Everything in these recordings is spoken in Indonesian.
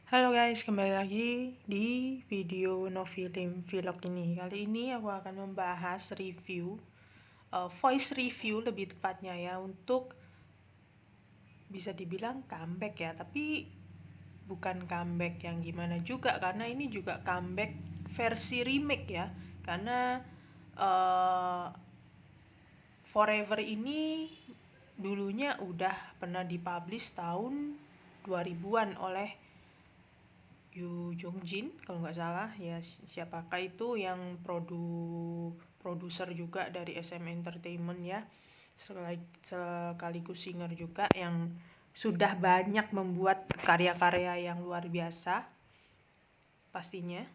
Halo guys, kembali lagi di video Novilim Vlog ini. Kali ini aku akan membahas voice review lebih tepatnya ya, untuk bisa dibilang comeback ya, tapi bukan comeback yang gimana juga, karena ini juga comeback versi remake ya. Karena uh, Forever ini dulunya udah pernah dipublish tahun 2000-an oleh Yoo Jong Jin kalau nggak salah ya. Siapakah itu yang produser juga dari SM Entertainment ya, sekaligus singer juga yang sudah banyak membuat karya-karya yang luar biasa pastinya.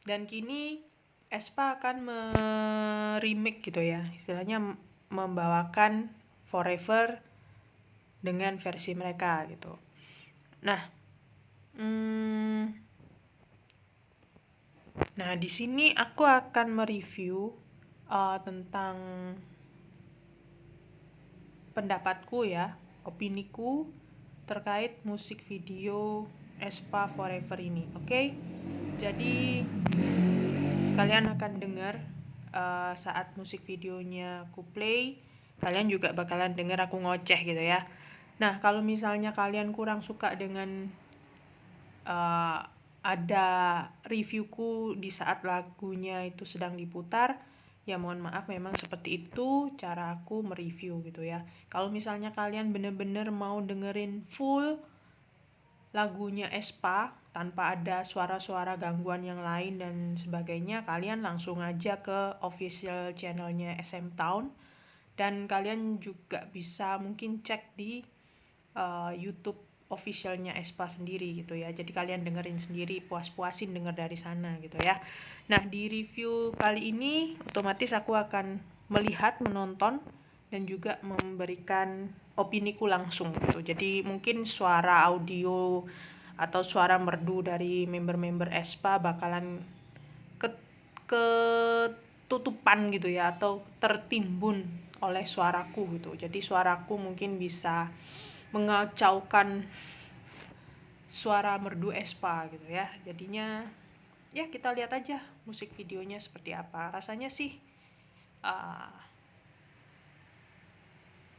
Dan kini aespa akan remake gitu ya, istilahnya membawakan Forever dengan versi mereka gitu. Nah, di sini aku akan mereview tentang pendapatku ya, opiniku terkait musik video aespa Forever ini. Oke? Jadi kalian akan dengar saat musik videonya aku play, kalian juga bakalan dengar aku ngoceh gitu ya. Nah, kalau misalnya kalian kurang suka dengan ada reviewku di saat lagunya itu sedang diputar, ya mohon maaf, memang seperti itu cara aku mereview gitu ya. Kalau misalnya kalian bener-bener mau dengerin full lagunya aespa tanpa ada suara-suara gangguan yang lain dan sebagainya, kalian langsung aja ke official channelnya SM Town. Dan kalian juga bisa mungkin cek di YouTube officialnya aespa sendiri gitu ya. Jadi kalian dengerin sendiri, puas-puasin denger dari sana gitu ya. Nah, di review kali ini otomatis aku akan melihat, menonton, dan juga memberikan opiniku langsung gitu. Jadi mungkin suara audio atau suara merdu dari member-member aespa bakalan ketutupan gitu ya, atau tertimbun oleh suaraku gitu. Jadi suaraku mungkin bisa mengacaukan suara merdu aespa gitu ya. Jadinya ya kita lihat aja musik videonya seperti apa. Rasanya sih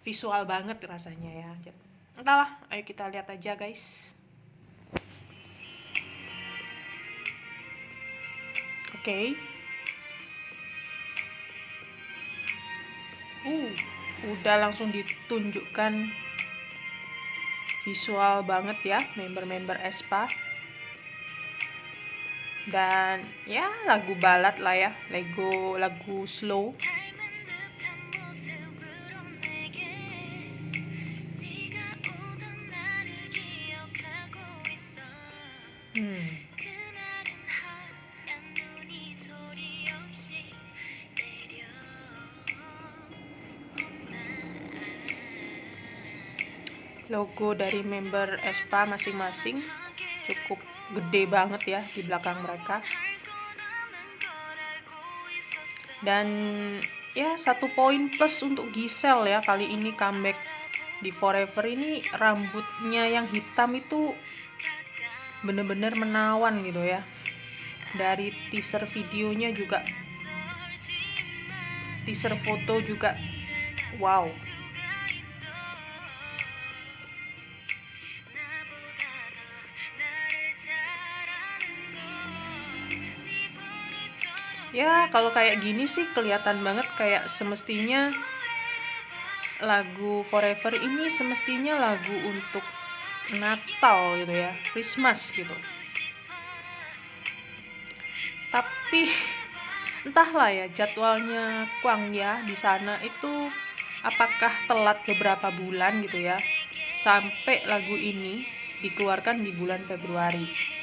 visual banget rasanya ya. Entahlah, ayo kita lihat aja guys. Oke. Udah langsung ditunjukkan visual banget ya member-member aespa. Dan ya lagu balad lah ya, lagu slow. Logo dari member aespa masing-masing cukup gede banget ya di belakang mereka. Dan ya, 1 poin plus untuk Giselle ya, kali ini comeback di Forever ini. Rambutnya yang hitam itu bener-bener menawan gitu ya. Dari teaser videonya juga, teaser foto juga, wow. Ya, kalau kayak gini sih kelihatan banget kayak semestinya lagu Forever ini semestinya lagu untuk Natal gitu ya, Christmas gitu. Tapi entahlah ya, jadwalnya Kwang ya di sana itu apakah telat beberapa bulan gitu ya, sampai lagu ini dikeluarkan di bulan Februari.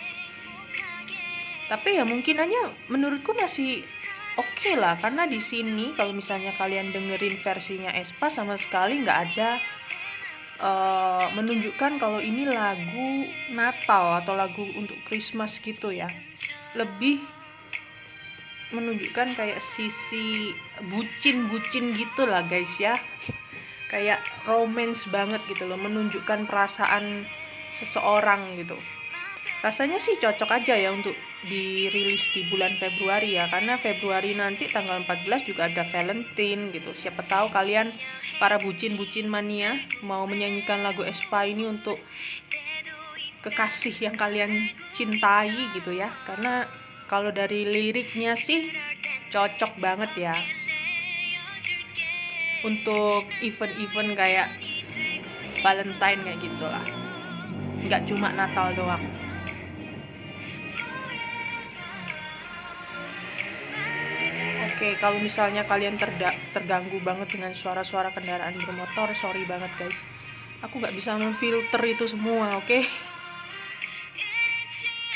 Tapi ya mungkin aja menurutku masih oke lah, karena di sini kalau misalnya kalian dengerin versinya aespa sama sekali nggak ada menunjukkan kalau ini lagu Natal atau lagu untuk Christmas gitu ya. Lebih menunjukkan kayak sisi bucin-bucin gitu lah guys ya. Kayak romance banget gitu loh, menunjukkan perasaan seseorang gitu. rasanya sih cocok aja ya untuk dirilis di bulan Februari ya, karena Februari nanti tanggal 14 juga ada Valentine gitu. Siapa tahu kalian para bucin-bucin mania mau menyanyikan lagu aespa ini untuk kekasih yang kalian cintai gitu ya, karena kalau dari liriknya sih cocok banget ya untuk event-event kayak Valentine kayak gitulah, nggak cuma Natal doang. Oke, kalau misalnya kalian terganggu banget dengan suara-suara kendaraan bermotor, sorry banget guys, aku nggak bisa memfilter itu semua, oke?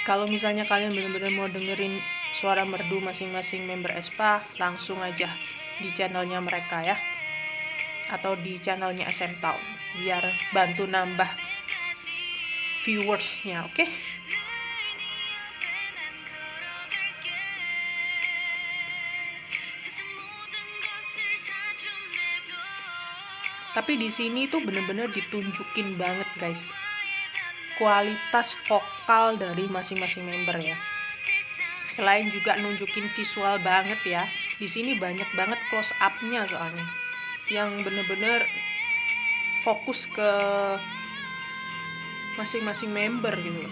Kalau misalnya kalian benar-benar mau dengerin suara merdu masing-masing member aespa, langsung aja di channelnya mereka ya, atau di channelnya SM Town, biar bantu nambah viewersnya, oke? Tapi di sini tuh bener-bener ditunjukin banget guys kualitas vokal dari masing-masing member ya. Selain juga nunjukin visual banget ya, di sini banyak banget close up-nya soalnya, yang bener-bener fokus ke masing-masing member gitu.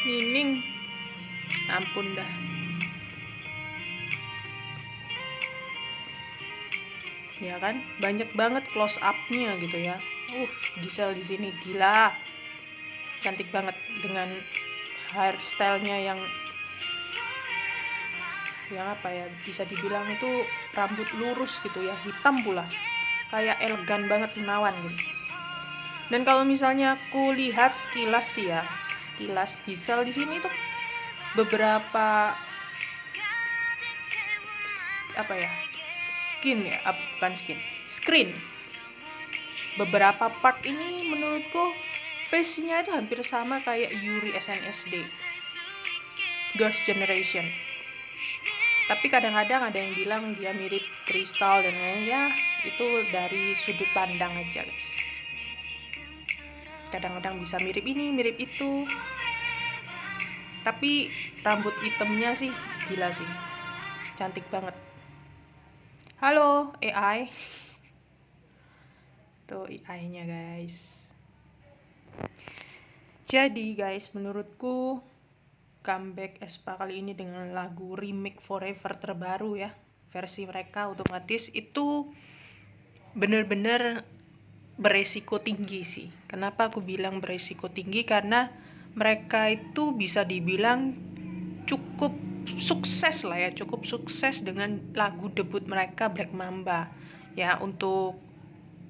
Nining, ampun dah. Ya kan, banyak banget close up-nya gitu ya. Giselle di sini gila, cantik banget dengan hairstyle-nya yang apa ya, bisa dibilang itu rambut lurus gitu ya, hitam pula, kayak elegan banget, menawan gitu. Dan kalau misalnya aku lihat sekilas sih ya, sekilas Giselle di sini tuh beberapa screen. Beberapa part ini menurutku face-nya itu hampir sama kayak Yuri SNSD, Girls' Generation. Tapi kadang-kadang ada yang bilang dia mirip Crystal dan lainnya, itu dari sudut pandang aja guys. Kadang-kadang bisa mirip ini, mirip itu. Tapi rambut hitamnya sih gila sih, cantik banget. Halo AI. Tuh AI-nya guys. Jadi guys, menurutku comeback aespa kali ini dengan lagu remake Forever terbaru ya, versi mereka otomatis itu bener-bener beresiko tinggi sih. Kenapa aku bilang beresiko tinggi? Karena mereka itu bisa dibilang cukup sukses lah ya, cukup sukses dengan lagu debut mereka Black Mamba ya. Untuk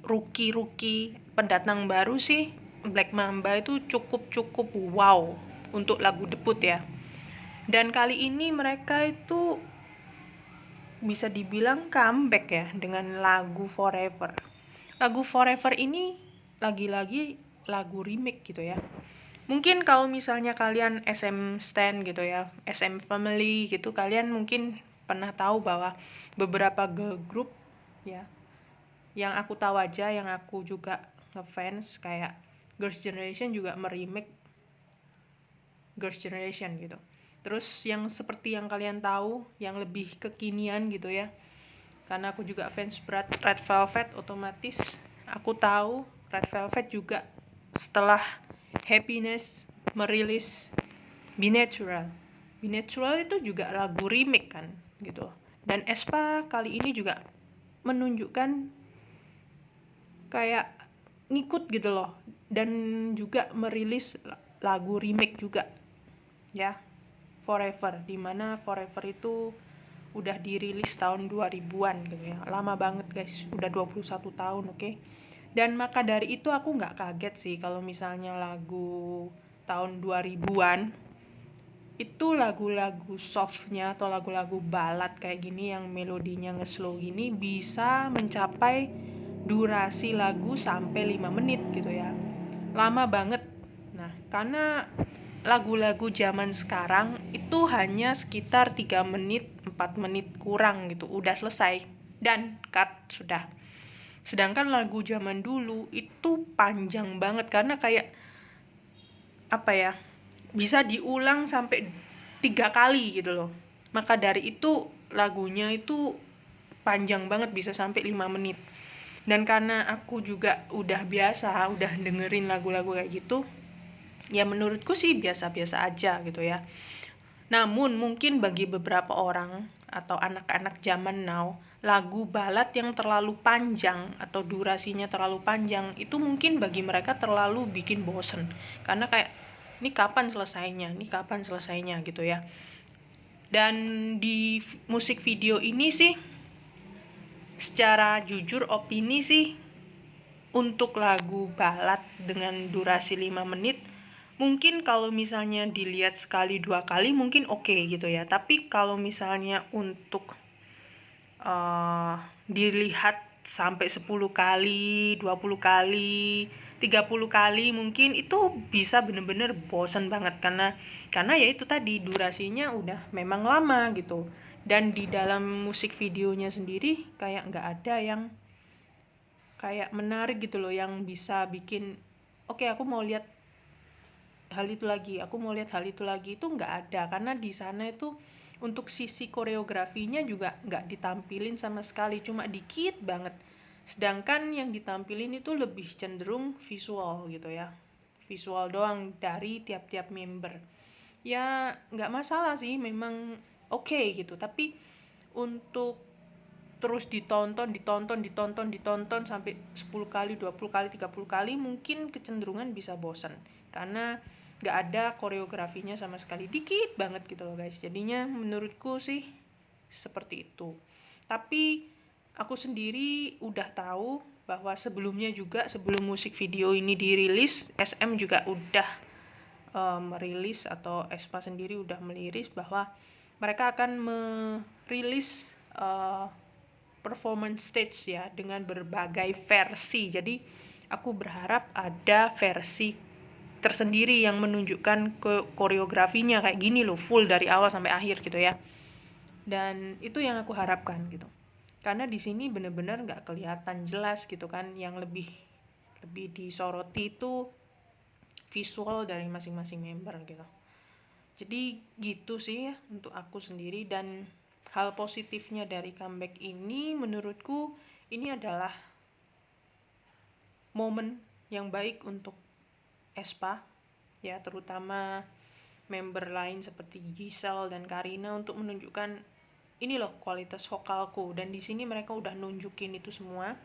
rookie pendatang baru sih, Black Mamba itu cukup wow untuk lagu debut ya. Dan kali ini mereka itu bisa dibilang comeback ya dengan lagu Forever. Lagu Forever ini lagi-lagi lagu remake gitu ya. Mungkin kalau misalnya kalian SM Stan gitu ya, SM Family gitu, kalian mungkin pernah tahu bahwa beberapa girl group ya, yang aku tahu aja, yang aku juga ngefans, kayak Girls' Generation juga meremake Girls' Generation gitu. Terus yang seperti yang kalian tahu, yang lebih kekinian gitu ya, karena aku juga fans berat Red Velvet, otomatis aku tahu Red Velvet juga setelah Happiness merilis Be Natural. Be Natural itu juga lagu remake kan gitu. Dan aespa kali ini juga menunjukkan kayak ngikut gitu loh, dan juga merilis lagu remake juga ya, Forever, dimana Forever itu udah dirilis tahun 2000-an gitu ya, lama banget guys, udah 21 tahun, oke? Dan maka dari itu aku nggak kaget sih kalau misalnya lagu tahun 2000-an itu lagu-lagu softnya atau lagu-lagu ballad kayak gini yang melodinya nge-slow gini bisa mencapai durasi lagu sampai 5 menit gitu ya, lama banget. Nah, karena lagu-lagu zaman sekarang itu hanya sekitar 3 menit, 4 menit kurang gitu, udah selesai dan cut sudah. Sedangkan lagu zaman dulu itu panjang banget, karena kayak apa ya, bisa diulang sampai 3 kali gitu loh. Maka dari itu lagunya itu panjang banget, bisa sampai 5 menit. Dan karena aku juga udah biasa, udah dengerin lagu-lagu kayak gitu, ya menurutku sih biasa-biasa aja gitu ya. Namun mungkin bagi beberapa orang atau anak-anak zaman now, lagu balad yang terlalu panjang atau durasinya terlalu panjang itu mungkin bagi mereka terlalu bikin bosen. Karena kayak ini kapan selesainya, ini kapan selesainya gitu ya. Dan di musik video ini sih, secara jujur opini sih, untuk lagu balad dengan durasi 5 menit, mungkin kalau misalnya dilihat sekali 2 kali mungkin oke gitu ya. Tapi kalau misalnya untuk dilihat sampai 10 kali, 20 kali, 30 kali mungkin itu bisa bener-bener bosen banget, karena ya itu tadi durasinya udah memang lama gitu. Dan di dalam musik videonya sendiri kayak nggak ada yang kayak menarik gitu loh, yang bisa bikin oke, aku mau lihat hal itu lagi, aku mau lihat hal itu lagi, itu nggak ada. Karena di sana itu untuk sisi koreografinya juga nggak ditampilin sama sekali, cuma dikit banget. Sedangkan yang ditampilin itu lebih cenderung visual gitu ya, visual doang dari tiap-tiap member. Ya nggak masalah sih, memang oke gitu. Tapi untuk terus ditonton sampai 10 kali, 20 kali, 30 kali mungkin kecenderungan bisa bosan, karena nggak ada koreografinya sama sekali, dikit banget gitu loh guys. Jadinya menurutku sih seperti itu. Tapi aku sendiri udah tahu bahwa sebelumnya juga, sebelum musik video ini dirilis, SM juga udah merilis, atau Aespa sendiri udah merilis bahwa mereka akan merilis performance stage ya, dengan berbagai versi. Jadi aku berharap ada versi tersendiri yang menunjukkan ke koreografinya kayak gini loh, full dari awal sampai akhir gitu ya. Dan itu yang aku harapkan gitu. Karena di sini bener-bener nggak kelihatan jelas gitu kan, yang lebih disoroti itu visual dari masing-masing member gitu. Jadi gitu sih ya untuk aku sendiri. Dan hal positifnya dari comeback ini menurutku, ini adalah momen yang baik untuk Aespa ya, terutama member lain seperti Giselle dan Karina, untuk menunjukkan ini loh kualitas vokalku. Dan di sini mereka udah nunjukin itu semua,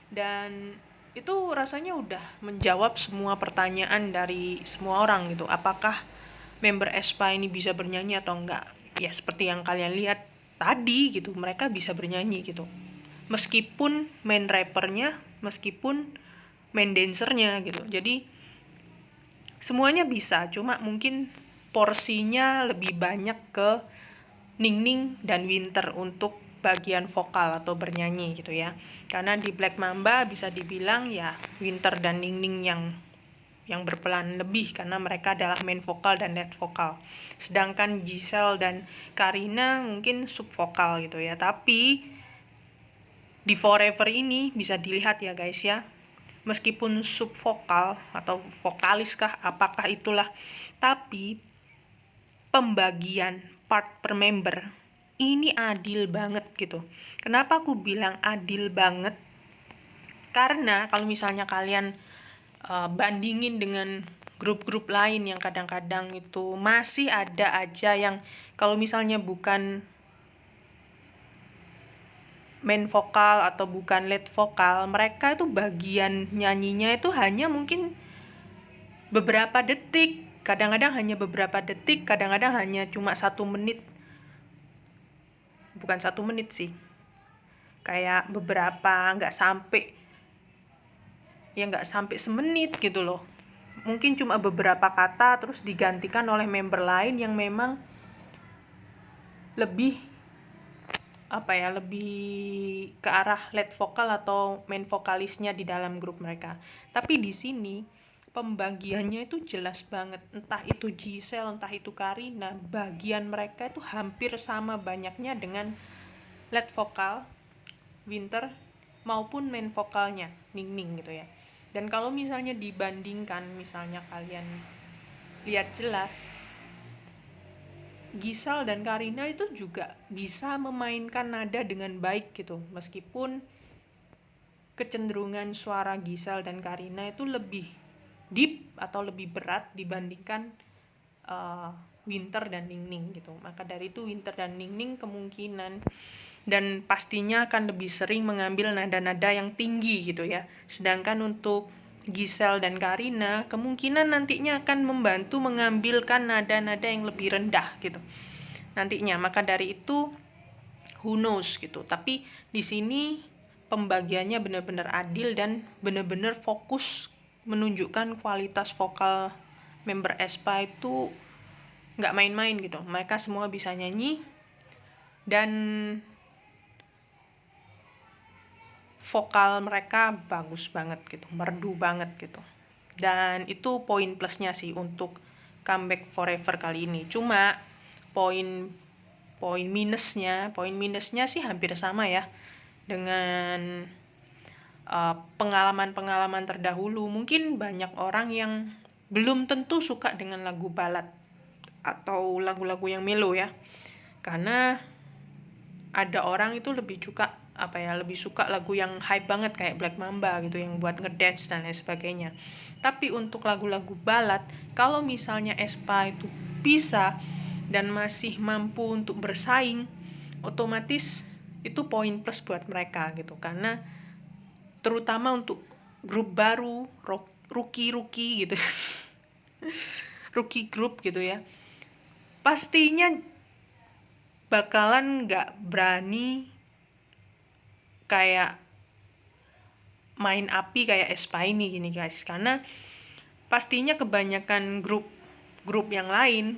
dan itu rasanya udah menjawab semua pertanyaan dari semua orang gitu. Apakah member Aespa ini bisa bernyanyi atau enggak? Ya seperti yang kalian lihat tadi gitu, mereka bisa bernyanyi gitu. Meskipun main rappernya, meskipun main dancernya gitu. Jadi semuanya bisa, cuma mungkin porsinya lebih banyak ke Ningning dan Winter untuk bagian vokal atau bernyanyi gitu ya. Karena di Black Mamba bisa dibilang ya Winter dan Ningning yang berperan lebih, karena mereka adalah main vokal dan lead vokal. Sedangkan Giselle dan Karina mungkin sub vokal gitu ya. Tapi di Forever ini bisa dilihat ya guys ya, meskipun sub vokal atau vokalis kah apakah itulah, tapi pembagian part per member ini adil banget gitu. Kenapa aku bilang adil banget? Karena kalau misalnya kalian bandingin dengan grup-grup lain yang kadang-kadang itu masih ada aja yang kalau misalnya bukan main vokal atau bukan lead vokal, mereka itu bagian nyanyinya itu hanya mungkin beberapa detik, kadang-kadang hanya beberapa detik, kadang-kadang hanya cuma 1 menit, bukan 1 menit sih, kayak beberapa, nggak sampai semenit gitu loh. Mungkin cuma beberapa kata terus digantikan oleh member lain yang memang lebih lebih ke arah lead vokal atau main vokalisnya di dalam grup mereka. Tapi di sini pembagiannya itu jelas banget, entah itu Giselle, entah itu Karina, bagian mereka itu hampir sama banyaknya dengan lead vokal Winter maupun main vokalnya Ningning gitu ya. Dan kalau misalnya dibandingkan, misalnya kalian lihat jelas Gisal dan Karina itu juga bisa memainkan nada dengan baik gitu, meskipun kecenderungan suara Gisal dan Karina itu lebih deep atau lebih berat dibandingkan Winter dan Ningning gitu. Maka dari itu Winter dan Ningning kemungkinan dan pastinya akan lebih sering mengambil nada-nada yang tinggi gitu ya. Sedangkan untuk Gisel dan Karina kemungkinan nantinya akan membantu mengambilkan nada-nada yang lebih rendah gitu nantinya. Maka dari itu who knows gitu. Tapi di sini pembagiannya benar-benar adil dan benar-benar fokus menunjukkan kualitas vokal member aespa itu nggak main-main gitu. Mereka semua bisa nyanyi dan vokal mereka bagus banget gitu, merdu banget gitu. Dan itu poin plusnya sih untuk Comeback Forever kali ini. Cuma poin minusnya sih hampir sama ya dengan pengalaman-pengalaman terdahulu. Mungkin banyak orang yang belum tentu suka dengan lagu ballad atau lagu-lagu yang melo ya. Karena ada orang itu lebih suka lagu yang hype banget kayak Black Mamba gitu yang buat ngedance dan lain sebagainya. Tapi untuk lagu-lagu ballad, kalau misalnya aespa itu bisa dan masih mampu untuk bersaing, otomatis itu poin plus buat mereka gitu. Karena terutama untuk grup baru, rookie gitu. Rookie group gitu ya. Pastinya bakalan nggak berani kayak main api kayak aespa ini gini guys, karena pastinya kebanyakan grup yang lain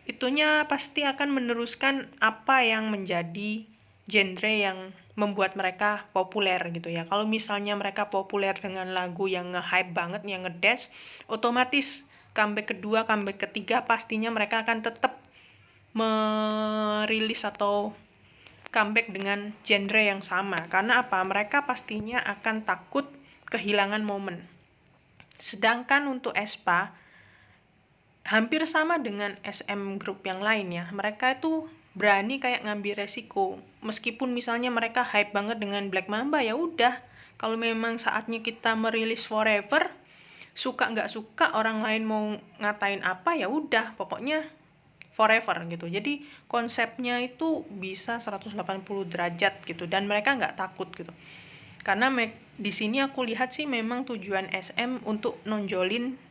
itunya pasti akan meneruskan apa yang menjadi genre yang membuat mereka populer gitu ya. Kalau misalnya mereka populer dengan lagu yang nge-hype banget, yang ngedance, otomatis comeback kedua, comeback ketiga pastinya mereka akan tetap merilis atau comeback dengan genre yang sama. Karena apa? Mereka pastinya akan takut kehilangan momen. Sedangkan untuk aespa hampir sama dengan SM group yang lain ya. Mereka itu berani kayak ngambil resiko. Meskipun misalnya mereka hype banget dengan Black Mamba, ya udah. Kalau memang saatnya kita merilis Forever, suka nggak suka orang lain mau ngatain apa, ya udah. Pokoknya Forever gitu. Jadi konsepnya itu bisa 180 derajat gitu dan mereka nggak takut gitu. Karena di sini aku lihat sih memang tujuan SM untuk nonjolin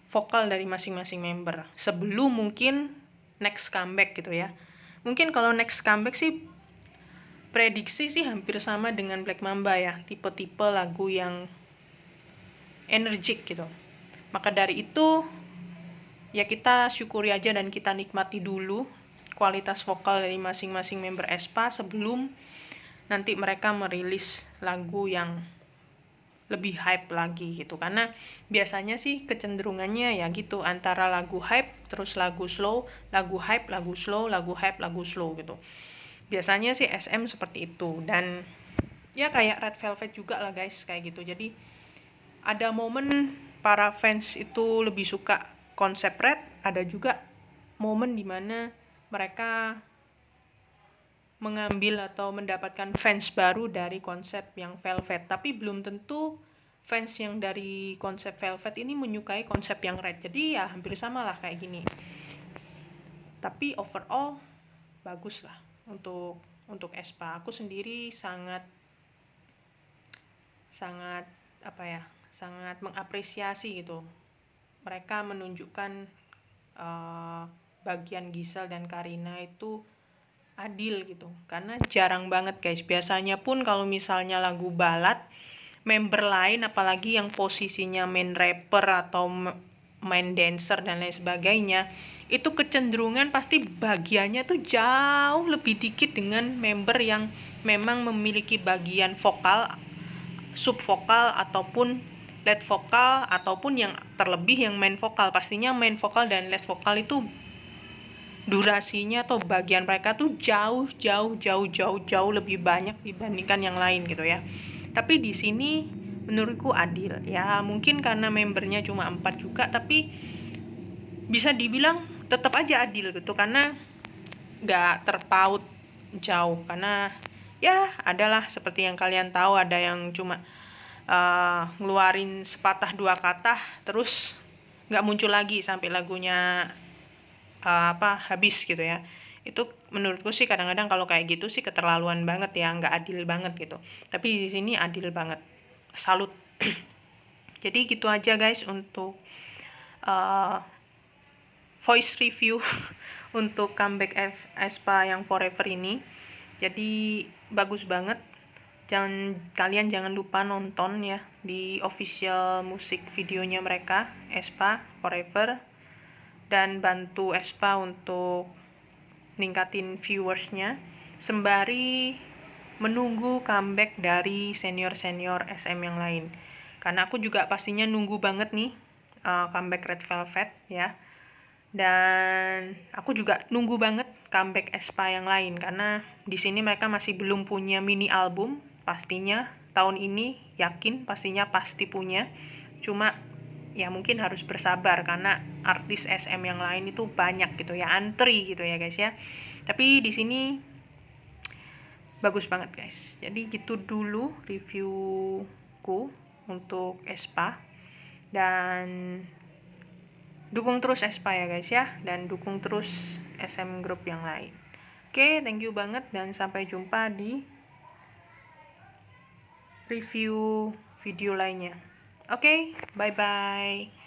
vokal dari masing-masing member sebelum mungkin next comeback gitu ya. Mungkin kalau next comeback sih prediksi sih hampir sama dengan Black Mamba ya, tipe-tipe lagu yang energik gitu. Maka dari itu ya kita syukuri aja dan kita nikmati dulu kualitas vokal dari masing-masing member aespa sebelum nanti mereka merilis lagu yang lebih hype lagi gitu. Karena biasanya sih kecenderungannya ya gitu, antara lagu hype terus lagu slow, lagu hype, lagu slow, lagu hype, lagu slow gitu. Biasanya sih SM seperti itu. Dan ya kayak Red Velvet juga lah guys, kayak gitu. Jadi ada momen para fans itu lebih suka konsep Red, ada juga momen dimana mereka mengambil atau mendapatkan fans baru dari konsep yang Velvet. Tapi belum tentu fans yang dari konsep Velvet ini menyukai konsep yang Red. Jadi ya hampir sama lah kayak gini. Tapi overall bagus lah untuk aespa. Aku sendiri sangat mengapresiasi gitu. Mereka menunjukkan bagian Gisel dan Karina itu adil gitu. Karena jarang banget guys. Biasanya pun kalau misalnya lagu ballad, member lain apalagi yang posisinya main rapper atau main dancer dan lain sebagainya, itu kecenderungan pasti bagiannya tuh jauh lebih dikit dengan member yang memang memiliki bagian vokal, sub vokal ataupun lead vokal ataupun yang terlebih yang main vokal. Pastinya main vokal dan lead vokal itu durasinya atau bagian mereka tuh jauh lebih banyak dibandingkan yang lain gitu ya. Tapi di sini menurutku adil ya, mungkin karena membernya cuma 4 juga, tapi bisa dibilang tetap aja adil gitu, karena nggak terpaut jauh. Karena ya adalah seperti yang kalian tahu, ada yang cuma ngeluarin sepatah dua kata terus nggak muncul lagi sampai lagunya habis gitu ya. Itu menurutku sih kadang-kadang kalau kayak gitu sih keterlaluan banget ya, nggak adil banget gitu. Tapi di sini adil banget, salut. Jadi gitu aja guys untuk uh, voice review untuk comeback aespa yang Forever ini. Jadi bagus banget. Kalian jangan lupa nonton ya di official musik videonya mereka, aespa Forever, dan bantu aespa untuk ningkatin viewersnya sembari menunggu comeback dari senior-senior SM yang lain. Karena aku juga pastinya nunggu banget nih comeback Red Velvet ya. Dan aku juga nunggu banget comeback aespa yang lain, karena di sini mereka masih belum punya mini album. Pastinya tahun ini yakin pastinya pasti punya. Cuma ya mungkin harus bersabar karena artis SM yang lain itu banyak gitu ya, antri gitu ya guys ya. Tapi di sini bagus banget guys. Jadi gitu dulu reviewku untuk aespa, dan dukung terus aespa ya guys ya, dan dukung terus SM Group yang lain. Oke, thank you banget dan sampai jumpa di review video lainnya. Oke, bye bye.